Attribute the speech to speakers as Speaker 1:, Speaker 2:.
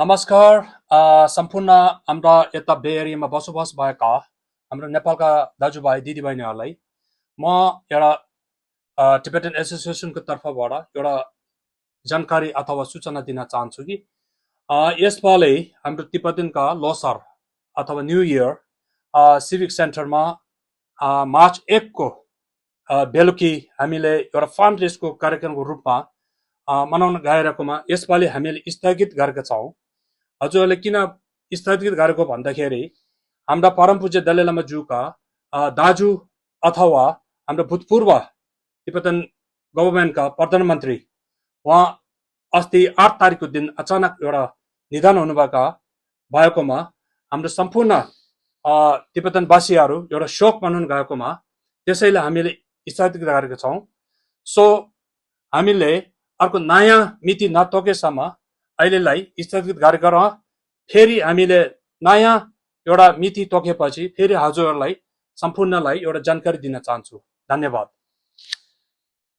Speaker 1: नमस्कार सम्पूर्ण हाम्रा यता बे एरियामा बसोबास भएका हाम्रो नेपालका दाजुभाइ दिदीबहिनीहरूलाई म एउटा टिबेटन एसोसिएसनको तर्फबाट एउटा जानकारी अथवा सूचना दिन चाहन्छु कि यसपालि हाम्रो तिब्बतका लोसार अथवा न्यू इयर सिभिक सेन्टरमा मार्च 1 को बेलुकी हामीले एउटा फन्ड रेजको कार्यक्रमको रूपमा मनाउन गइरहेकोमा यसपालि हामीले स्थगित गरेका छौँ। हजुरहरूले किन स्थगित गरेको भन्दाखेरि हाम्रा परम पूज्य दलाई लामा ज्यूका दाजु अथवा हाम्रो भूतपूर्व तिब्बतन गभर्मेन्टका प्रधानमन्त्री उहाँ अस्ति 8 तारिकको दिन अचानक एउटा निधन भएकोमा हाम्रो सम्पूर्ण तिब्बतनवासीहरू एउटा शोक मनाउन गएकोमा त्यसैले हामीले स्थगित गरेका छौँ। सो हामीले अर्को नयाँ मिति नतोकेसम्म अहिलेलाई स्थगित गरेर फेरि हामीले नयाँ एउटा मिति तोकेपछि फेरि हजुरहरूलाई सम्पूर्णलाई एउटा जानकारी दिन चाहन्छु। धन्यवाद।